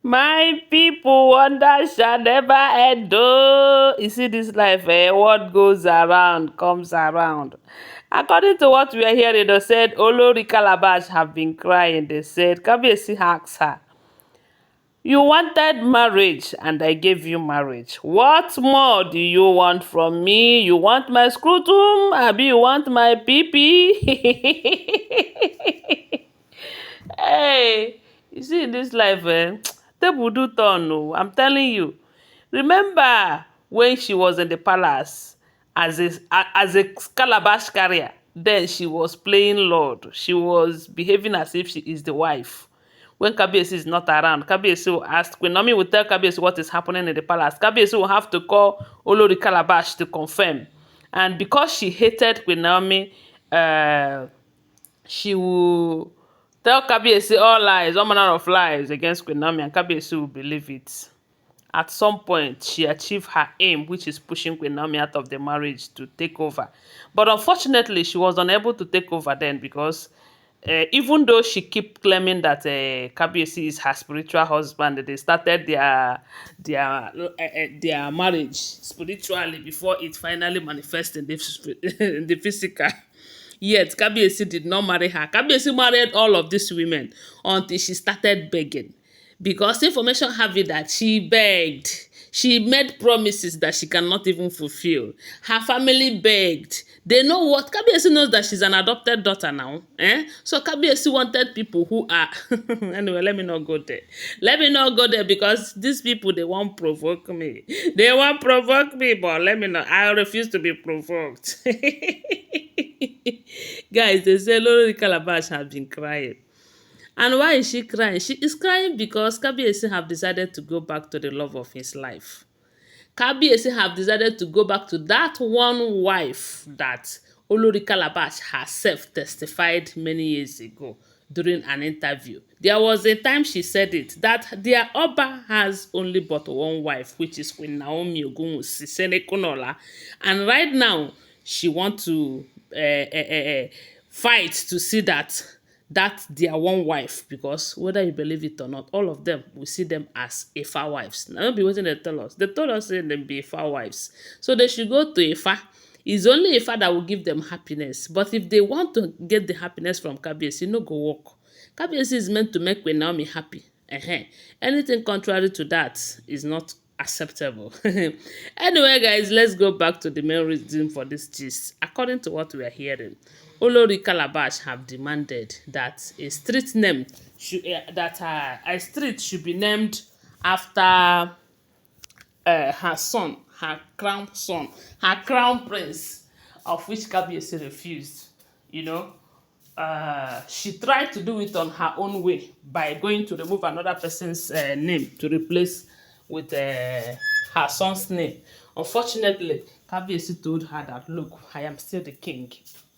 My people, wonder shall never end. Oh, you see this life, what goes around comes around. According to what we are hearing, they said Olori Calabash have been crying. They said, Kabiyesi asked her, you wanted marriage and I gave you marriage. What more do you want from me? You want my scrotum? Abi you want my pee? Hey, you see in this life, table do turn. Oh, I'm telling you. Remember when she was in the palace as a calabash carrier? Then she was playing Lord. She was behaving as if she is the wife. When Kabiyesi is not around, Kabiyesi will ask, Queen Naomi will tell Kabiyesi what is happening in the palace. Kabiyesi will have to call Olori Calabash to confirm. And because she hated Queen Naomi, she will tell Kabiyesi all lies, all manner of lies against Queen Naomi, and Kabiyesi will believe it. At some point, she achieved her aim, which is pushing Queen Naomi out of the marriage to take over. But unfortunately, she was unable to take over then because even though she kept claiming that Kabiyesi is her spiritual husband, they started their marriage spiritually before it finally manifests in in the physical. Yet Kabiyesi did not marry her. Kabiyesi married all of these women until she started begging. Because information have it that she begged. She made promises that she cannot even fulfill. Her family begged. They know what Kabiyesi knows that she's an adopted daughter now. So Kabiyesi wanted people who are anyway, let me not go there. Let me not go there because these people they won't provoke me. They won't provoke me, but let me know. I refuse to be provoked. Guys, they say Lori Calabash has been crying. And why is she crying? She is crying because Kabiyesi have decided to go back to the love of his life. Kabiyesi have decided to go back to that one wife that Olori Calabash herself testified many years ago during an interview. There was a time she said it, that their Oba has only but one wife, which is Queen Naomi ogunwusi, Silekunola. And right now, she want to fight to see that their one wife, because whether you believe it or not, all of them we see them as Ifa wives. Now don't be waiting they tell us. They told us say them be Ifa wives. So they should go to Ifa. It's only Ifa that will give them happiness. But if they want to get the happiness from Kabiyesi, no go work. Kabiyesi is meant to make Queen Naomi happy. Anything contrary to that is not acceptable. Anyway, guys, let's go back to the main reason for this gist. According to what we are hearing, Olori Calabash have demanded that a street name should a street should be named after her son, her crown prince, of which Kabiyesi refused. You know, she tried to do it on her own way by going to remove another person's name to replace with her son's name. Unfortunately, Kabiyesi told her that, look, I am still the king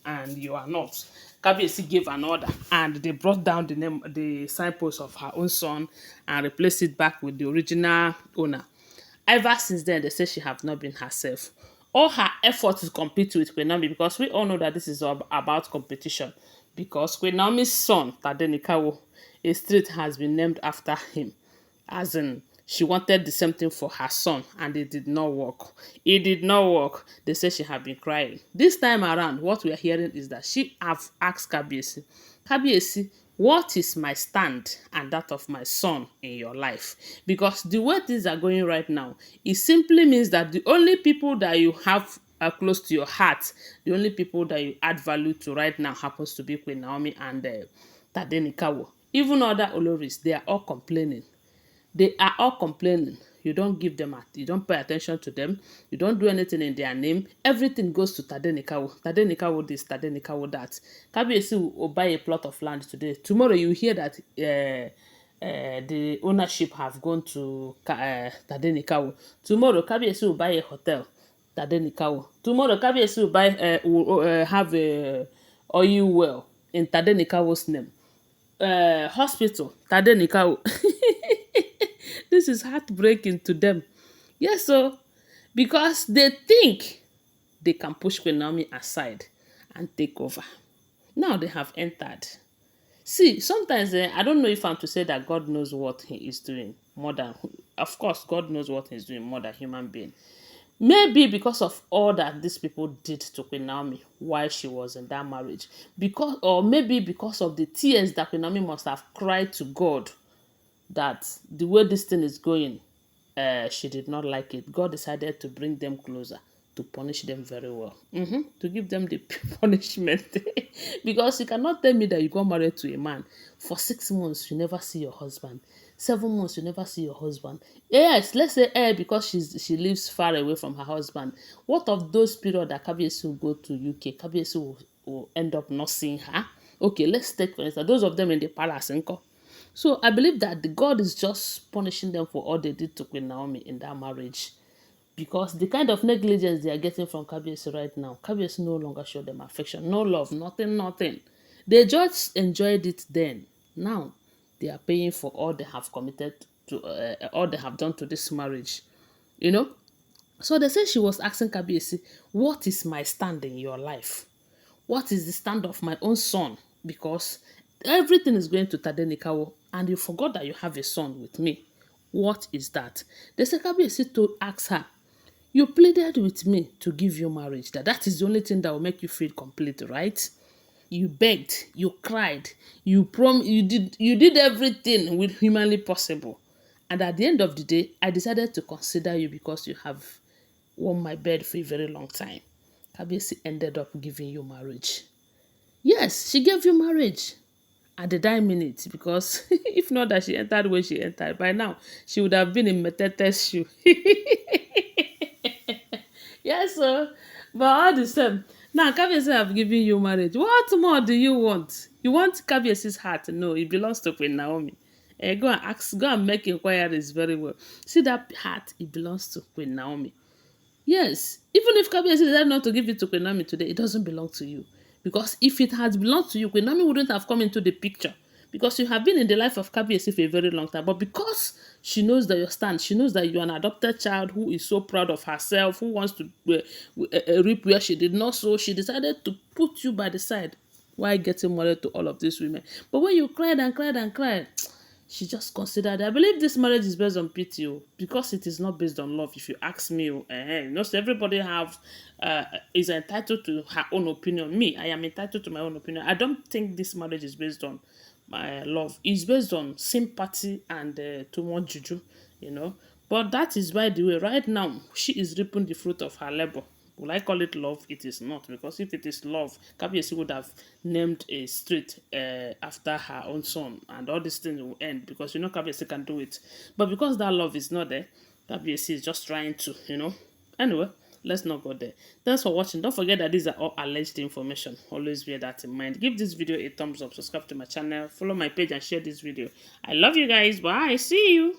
and you are not. Kabiyesi gave an order and they brought down the signpost of her own son and replaced it back with the original owner. Ever since then, they say she have not been herself. All her efforts to compete with Queen Naomi, because we all know that this is all about competition. Because Queen Naomi's son, Tadenikawo, a street has been named after him. As in, she wanted the same thing for her son, and it did not work. It did not work. They say she had been crying. This time around, what we are hearing is that she have asked Kabiyesi, Kabiyesi, what is my stand and that of my son in your life? Because the way things are going right now, it simply means that the only people that you have close to your heart, the only people that you add value to right now happens to be Queen Naomi and Tadenikawo. Even other Olories, they are all complaining. They are all complaining. You don't give them, you don't pay attention to them. You don't do anything in their name. Everything goes to Tadenikawo. Tadenikawo this, Tadenikawo that. Kabiyesi will buy a plot of land today. Tomorrow you hear that the ownership have gone to Tadenikawo. Tomorrow Kabiyesi will buy a hotel. Tadenikawo. Tomorrow Kabiyesi will buy have a oil well in Tadenikawo's name. Hospital Tadenikawo. This is heartbreaking to them. Yes, so because they think they can push Queen Naomi aside and take over. Now they have entered. See, sometimes I don't know if I'm to say that God knows what He is doing. more than, of course, God knows what he's doing more than human being. Maybe because of all that these people did to Queen Naomi while she was in that marriage. Because, or maybe because of the tears that Queen Naomi must have cried to God, that the way this thing is going, she did not like it. God decided to bring them closer, to punish them very well, to give them the punishment. Because you cannot tell me that you got married to a man for 6 months, you never see your husband. 7 months, you never see your husband. Yes, let's say because she lives far away from her husband. What of those period that Kabiyesi will go to UK? Kabiyesi will end up not seeing her. Okay, let's take for instance those of them in the palace. Nko. So I believe that the God is just punishing them for all they did to Queen Naomi in that marriage. Because the kind of negligence they are getting from Kabiyesi right now, Kabiyesi no longer show them affection, no love, nothing, nothing. They just enjoyed it then. Now, they are paying for all they have committed to, all they have done to this marriage. You know? So they say she was asking Kabiyesi, what is my stand in your life? What is the stand of my own son? Because everything is going to Tadenikawo, and you forgot that you have a son with me. What is that? The Kabiyesi to ask her, you pleaded with me to give you marriage. That is the only thing that will make you feel complete, right? You begged, you cried, you did everything with humanly possible. And at the end of the day, I decided to consider you because you have warmed my bed for a very long time. Kabiyesi ended up giving you marriage. Yes, she gave you marriage at the dying minute because if not that she entered when she entered, by now she would have been in Metete's shoe. Yes, sir. But all the same, now Kabiyesi have given you marriage. What more do you want? You want Kabiyesi's heart? No, it belongs to Queen Naomi. Go and ask, go and make inquiries very well. See that heart, it belongs to Queen Naomi. Yes, even if Kabiyesi decided not to give it to Queen Naomi today, it doesn't belong to you. Because if it had belonged to you, Queen Naomi wouldn't have come into the picture. Because you have been in the life of Kabiyesi for a very long time. But because she knows that you stand, she knows that you are an adopted child who is so proud of herself, who wants to reap where she did not sow, she decided to put you by the side while getting married to all of these women. But when you cried and cried and cried, she just considered. I believe this marriage is based on pity, because it is not based on love. If you ask me, not so everybody have is entitled to her own opinion. Me, I am entitled to my own opinion. I don't think this marriage is based on my love. It's based on sympathy and too much juju, you know. But that is by the way. Right now, she is reaping the fruit of her labor. Will I call it love? It is not, because if it is love, Kabiyesi would have named a street after her own son, and all these things will end because Kabiyesi can do it. But because that love is not there, Kabiyesi is just trying to. Anyway, let's not go there. Thanks for watching. Don't forget that these are all alleged information. Always bear that in mind. Give this video a thumbs up, subscribe to my channel, follow my page, and share this video. I love you guys. Bye. See you.